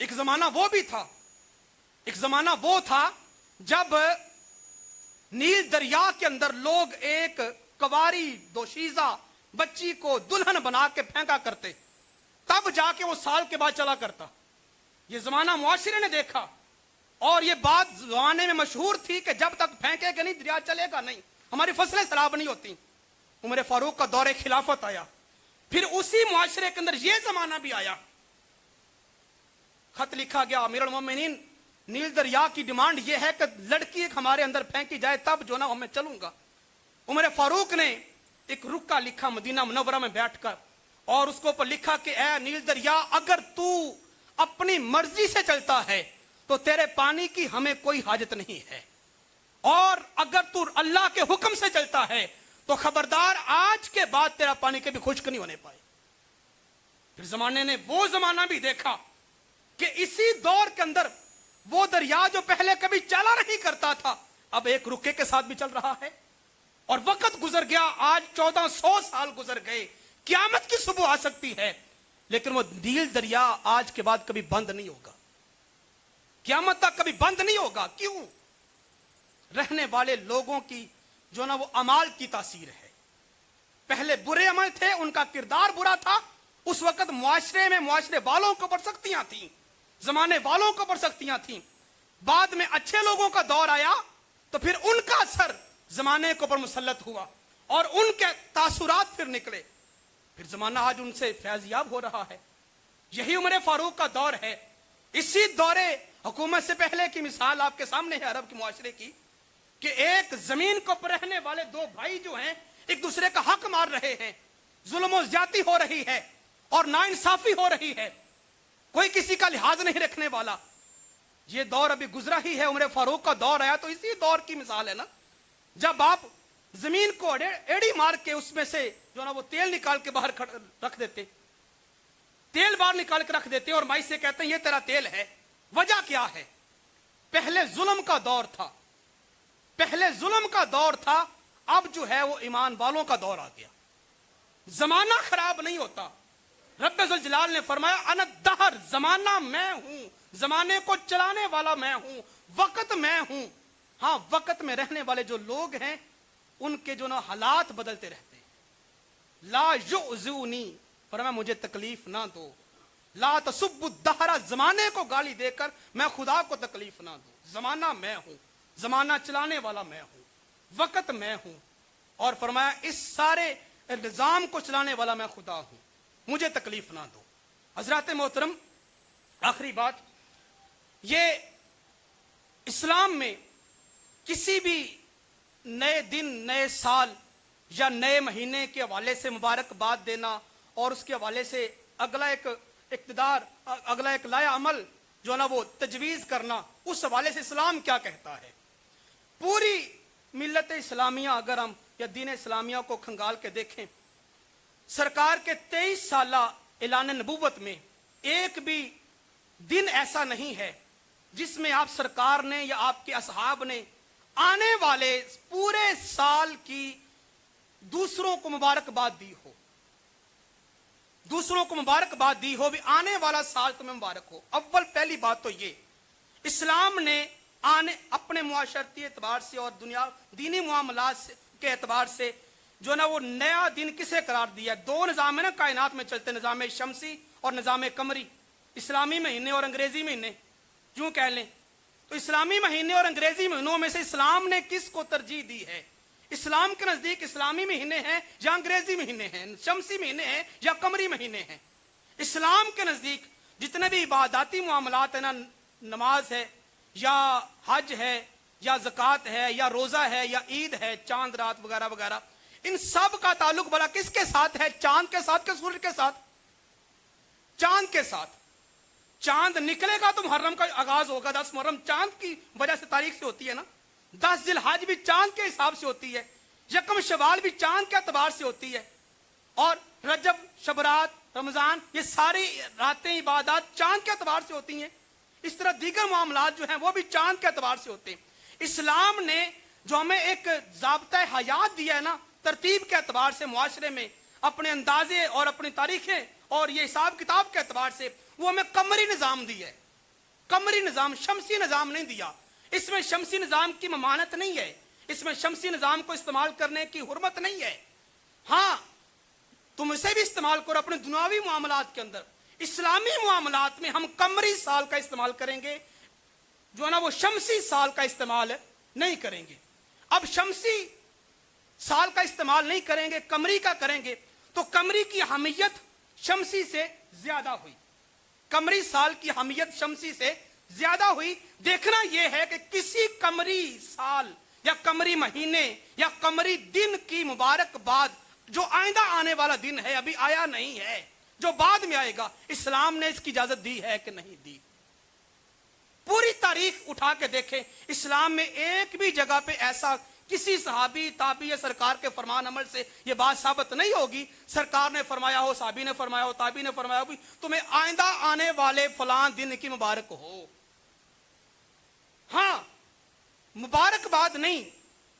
एक जमाना वो भी था, एक जमाना वो था जब नील दरिया के अंदर लोग एक कवारी दोशीजा बच्ची को दुल्हन बना के फेंका करते, तब जाके वो साल के बाद चला करता। ये जमाना मुआशिरे ने देखा और ये बात जमाने में मशहूर थी कि जब तक फेंकेगा नहीं दरिया चलेगा नहीं, हमारी फसलें सराब नहीं होती। उमर फारूक का दौरे खिलाफत आया, फिर उसी मुआशरे के अंदर यह जमाना भी आया। खत लिखा गया अमीरुल मोमिनीन, नील दरिया की डिमांड यह है कि लड़की एक हमारे अंदर फेंकी जाए तब जो ना मैं चलूंगा। उमर फारूक ने एक रुक्का लिखा मदीना मुनव्वरा में बैठकर और उसको ऊपर लिखा कि ऐ नील दरिया, अगर तू अपनी मर्जी से चलता है तो तेरे पानी की हमें कोई हाजत नहीं है, और अगर तू अल्लाह के हुक्म से चलता है तो खबरदार आज के बाद तेरा पानी कभी खुश्क नहीं होने पाए। फिर जमाने ने वो जमाना भी देखा कि इसी दौर के अंदर वो दरिया जो पहले कभी चला नहीं करता था, अब एक रुके के साथ भी चल रहा है। और वक्त गुजर गया, आज 1400 साल गुजर गए, क़यामत की सुबह आ सकती है, लेकिन वो नील दरिया आज के बाद कभी बंद नहीं होगा, क़यामत तक कभी बंद नहीं होगा। क्यों? रहने वाले लोगों की जो ना वो अमाल की तासीर है। पहले बुरे अमल थे, उनका किरदार बुरा था, उस वक्त मुआशरे में मुआशरे वालों के ऊपर सख्तियां थी, जमाने वालों के ऊपर सख्तियां थी। बाद में अच्छे लोगों का दौर आया तो फिर उनका असर जमाने के ऊपर मुसल्लत हुआ और उनके तासुरात फिर निकले। फिर जमाना आज उनसे फैज़याब हो रहा है। यही उमर फारूक का दौर है। इसी दौरे हुकूमत से पहले की मिसाल आपके सामने है अरब के मुआशरे की, कि एक जमीन को पर रहने वाले दो भाई जो हैं एक दूसरे का हक मार रहे हैं, जुल्म और ज्यादती हो रही है और नाइंसाफी हो रही है, कोई किसी का लिहाज नहीं रखने वाला। ये दौर अभी गुजरा ही है, उमर फारूक का दौर आया तो इसी दौर की मिसाल है ना, जब आप जमीन को एड़ी मार के उसमें से जो ना वो तेल निकाल के बाहर रख देते, तेल बाहर निकाल के रख देते और माई से कहते हैं ये तेरा तेल है। वजह क्या है? पहले जुल्म का दौर था, पहले जुल्म का दौर था, अब जो है वो ईमान वालों का दौर आ गया। जमाना खराब नहीं होता। रब्बे जुल जलाल ने फरमाया अन दहर, जमाना मैं हूं, जमाने को चलाने वाला मैं हूं, वक्त मैं हूं। हाँ, वक्त में रहने वाले जो लोग हैं उनके जो ना हालात बदलते रहते हैं। ला युज़ूनी, फरमाया मुझे तकलीफ ना दो। ला तसुब्बु दहरा, जमाने को गाली देकर मैं खुदा को तकलीफ ना दो। जमाना मैं हूं, जमाना चलाने वाला मैं हूं, वक्त मैं हूं, और फरमाया इस सारे निजाम को चलाने वाला मैं खुदा हूं, मुझे तकलीफ ना दो। हजरत मोहतरम, आखिरी बात, ये इस्लाम में किसी भी नए दिन, नए साल या नए महीने के हवाले से मुबारकबाद देना और उसके हवाले से अगला एक इक़्तिदार, अगला एक लाया अमल जो ना वो तजवीज़ करना, उस हवाले से इस्लाम क्या कहता है। पूरी मिल्लत इस्लामिया अगर हम या दीन इस्लामिया को खंगाल के देखें, सरकार के 23 साल ऐलान नबूवत में एक भी दिन ऐसा नहीं है जिसमें आप सरकार ने या आपके असहाब ने आने वाले पूरे साल की दूसरों को मुबारकबाद दी हो, दूसरों को मुबारकबाद दी हो भी आने वाला साल तुम्हें मुबारक हो। अव्वल पहली बात तो ये, इस्लाम ने आने अपने मुआशरती एतबार से और दुनिया दीनी मामलात के एतबार से जो ना वो नया दिन किसे करार दिया। दो निज़ाम है ना कायनात में चलते, निज़ाम शमसी और निज़ाम कमरी, इस्लामी महीने और अंग्रेजी महीने यूं कह लें। तो इस्लामी महीने और अंग्रेजी महीनों में से इस्लाम ने किसको तरजीह दी है? इस्लाम के नजदीक इस्लामी महीने हैं या अंग्रेजी महीने हैं, शमसी महीने हैं या कमरी महीने हैं। इस्लाम के नजदीक जितने भी इबादती मामलात है ना, नमाज है या हज है या ज़कात है या रोजा है या ईद है, चांद रात वगैरह वगैरह, इन सब का ताल्लुक भला किसके साथ है? चांद के साथ के सूरज के साथ? चांद के साथ। चांद निकलेगा तो मुहर्रम का आगाज होगा। 10 मुहर्रम चांद की वजह से तारीख से होती है ना, 10 जिलहज भी चांद के हिसाब से होती है, यकम शवाल भी चांद के एतबार से होती है, और रजब, शबरात, रमजान, ये सारी रातें इबादत चांद के एतबार से होती हैं। इस तरह दीगर मामलात जो हैं वो भी चांद के एतबार से होते हैं। इस्लाम ने जो हमें एक ज़ाब्ता हयात दिया है ना, तरतीब के एतबार से मुआशरे में अपने अंदाजे और अपनी तारीखें और ये हिसाब किताब के एतबार से, वो हमें कमरी निज़ाम दिया है। कमरी निज़ाम, शमसी निज़ाम नहीं दिया। इसमें शमसी निज़ाम की ममानत नहीं है, इसमें शमसी निज़ाम को इस्तेमाल करने की हुर्मत नहीं है। हाँ, तुम इसे भी इस्तेमाल करो अपने दुनियावी मामलात के अंदर। इस्लामी मामलात में हम कमरी साल का इस्तेमाल करेंगे, जो है ना वो शमसी साल का इस्तेमाल नहीं करेंगे। अब शमसी साल का इस्तेमाल नहीं करेंगे, कमरी का करेंगे, तो कमरी की अहमियत शमसी से ज्यादा हुई। कमरी साल की अहमियत शमसी से ज्यादा हुई। देखना यह है कि किसी कमरी साल या कमरी महीने या कमरी दिन की मुबारकबाद जो आइंदा आने वाला दिन है, अभी आया नहीं है, जो बाद में आएगा, इस्लाम ने इसकी इजाजत दी है कि नहीं दी? पूरी तारीख उठा के देखें, इस्लाम में एक भी जगह पे ऐसा किसी सहाबी, ताबी या सरकार के फरमान अमल से यह बात साबित नहीं होगी सरकार ने फरमाया हो, साहबी ने फरमाया हो, ताबी ने फरमाया हो तुम्हें आइंदा आने वाले फलां दिन की मुबारक हो। हाँ, मुबारकबाद नहीं,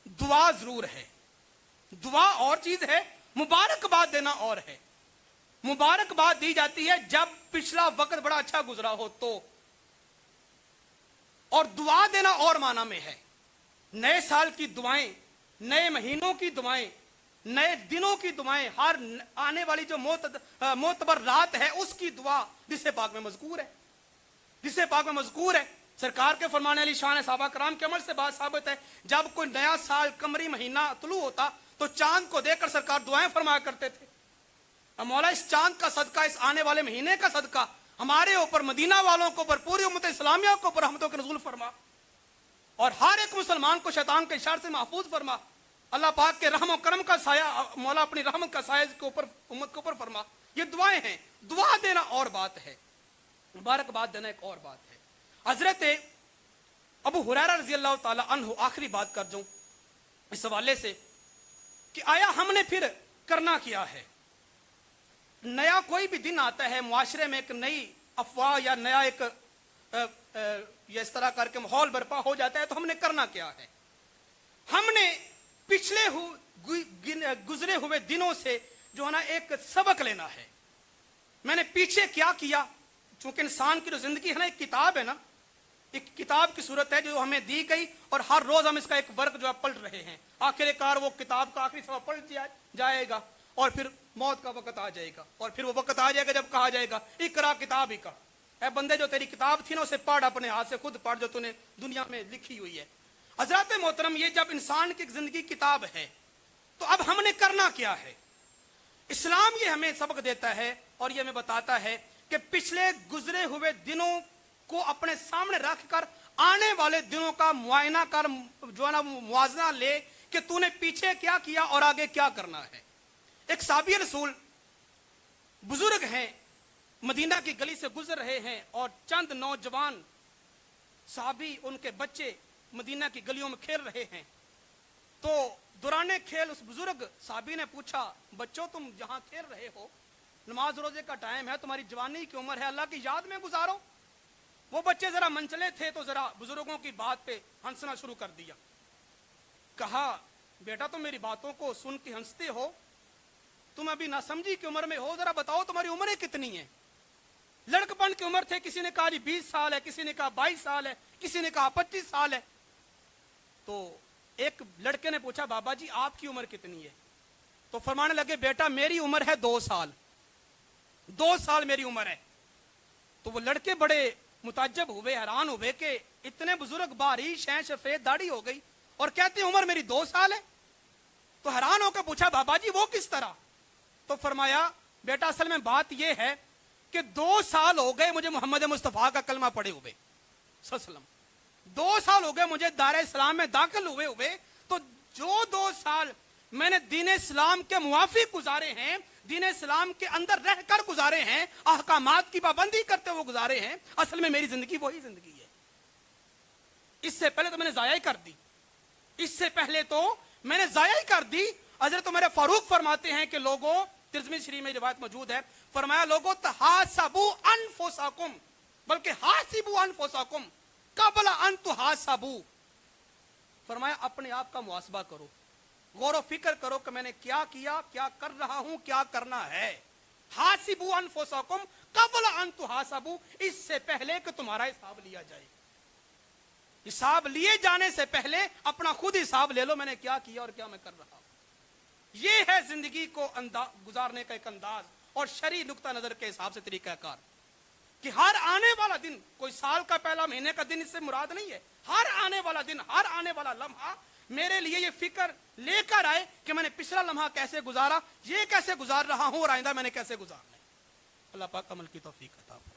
दुआ जरूर है। दुआ और चीज है, मुबारकबाद देना और है। मुबारकबाद दी जाती है जब पिछला वक्त बड़ा अच्छा गुजरा हो तो, और दुआ देना और माना में है। नए साल की दुआएं, नए महीनों की दुआएं, नए दिनों की दुआएं, हर आने वाली जो मोतबर रात है उसकी दुआ जिसे पाक में मज़कूर है, जिसे पाक में मज़कूर है। सरकार के फरमाने अली शान साहबा कराम के अमल से बात साबित है, जब कोई नया साल कमरी महीना तुलू होता तो चांद को देखकर सरकार दुआएं फरमाया करते थे, मौला इस चांद का सदका, इस आने वाले महीने का सदका हमारे ऊपर, मदीना वालों के ऊपर, पूरी उम्मत इस्लामिया के ऊपर रहमतों के नज़ूल फरमा, और हर एक मुसलमान को शैतान के इशारे से महफूज फरमा। अल्लाह पाक के रहम और करम का साया मौला अपनी रहमत का साया के ऊपर, उम्मत के ऊपर फरमा। ये दुआएं हैं। दुआ देना और बात है, मुबारकबाद देना एक और बात है। हजरत अबू हुरैरा रज़ी अल्लाह ताला अन्हु, आखिरी बात कर दूं इस हवाले से कि आया हमने फिर करना क्या है। नया कोई भी दिन आता है, मुआशरे में एक नई अफवाह या नया एक या इस तरह करके माहौल बर्पा हो जाता है, तो हमने करना क्या है? हमने पिछले गुजरे हुए दिनों से जो है ना एक सबक लेना है। मैंने पीछे क्या किया, चूंकि इंसान की जो जिंदगी है ना एक किताब है ना, एक किताब की सूरत है जो हमें दी गई, और हर रोज हम इसका एक वर्ग जो है पढ़ रहे हैं। आखिरकार वो किताब का आखिरी सफा पढ़ जाएगा और फिर मौत का वक्त आ जाएगा, और फिर वो वक्त आ जाएगा जब कहा जाएगा इकरा किताब इका, ऐ बंदे जो तेरी किताब थी ना उसे पढ़, अपने हाथ से खुद पढ़ जो तूने दुनिया में लिखी हुई है। हजरत मोहतरम, ये जब इंसान की जिंदगी किताब है तो अब हमने करना क्या है? इस्लाम ये हमें सबक देता है और ये हमें बताता है कि पिछले गुजरे हुए दिनों को अपने सामने रखकर आने वाले दिनों का मुआयना कर, जो है ना मुआवजा ले कि तूने पीछे क्या किया और आगे क्या करना है। एक साहबी रसूल बुजुर्ग हैं, मदीना की गली से गुजर रहे हैं और चंद नौजवान साहबी, उनके बच्चे मदीना की गलियों में खेल रहे हैं। तो दौराने खेल उस बुजुर्ग साहबी ने पूछा, बच्चों तुम जहां खेल रहे हो, नमाज रोजे का टाइम है, तुम्हारी जवानी की उम्र है, अल्लाह की याद में गुजारो। वो बच्चे जरा मंचले थे तो जरा बुजुर्गों की बात पे हंसना शुरू कर दिया। कहा, बेटा तुम मेरी बातों को सुन के हंसते हो, तुम अभी नासमझी की उम्र में हो, जरा बताओ तुम्हारी उम्रें कितनी है। लड़कपन की उम्र थे, किसी ने कहा जी 20 साल है, किसी ने कहा 22 साल है, किसी ने कहा 25 साल है। तो एक लड़के ने पूछा, बाबा जी आपकी उम्र कितनी है? तो फरमाने लगे, बेटा मेरी उम्र है 2 साल, 2 साल मेरी उम्र है। तो वो लड़के बड़े मुताज्जब हुए, हैरान हुए कि इतने बुजुर्ग, बारी शै सफेद दाढ़ी हो गई और कहते उम्र मेरी 2 साल है। तो हैरान होकर पूछा, बाबा जी वो किस तरह? तो फरमाया, बेटा असल में बात यह है कि 2 साल हो गए मुझे मोहम्मद मुस्तफा का कलमा पढ़े हुए सल्लल्लाहु, 2 साल हो गए मुझे दारे इस्लाम में दाखिल हुए, तो जो 2 साल मैंने दीन इस्लाम के मुवाफिक गुजारे हैं, दीन इस्लाम के अंदर रहकर गुजारे हैं, अहकामात की पाबंदी करते हुए गुजारे हैं, असल में मेरी जिंदगी वही जिंदगी है। इससे पहले तो मैंने जाया ही कर दी, इससे पहले तो मैंने जाया ही कर दी। हजरत उमर फारूक फरमाते हैं कि लोगों, तिरमिज़ी शरीफ में रिवायत मौजूद है, फरमाया लोगों तहासबू अनफुसकुम, बल्कि हासिबू अनफुसकुम कबला अन तुहासबू। फरमाया अपने आप का मुहासबा करो, गौर व फिक्र करो कि मैंने क्या किया, क्या कर रहा हूं, क्या करना है। हासिबू अनफुसकुम कबला अन तुहासबू, इससे पहले कि तुम्हारा हिसाब लिया जाए। हिसाब लिए जाने से पहले अपना खुद हिसाब ले लो, मैंने क्या किया और क्या मैं कर रहा हूं। ये है जिंदगी को गुजारने का एक अंदाज और शरई नुक्ता नजर के हिसाब से तरीकाकार, कि हर आने वाला दिन कोई साल का पहला महीने का दिन इससे मुराद नहीं है। हर आने वाला दिन, हर आने वाला लम्हा मेरे लिए ये फिक्र लेकर आए कि मैंने पिछला लम्हा कैसे गुजारा, ये कैसे गुजार रहा हूं और आइंदा मैंने कैसे गुजारना है। अल्लाह पाक अमल की तौफीक अता फरमाए।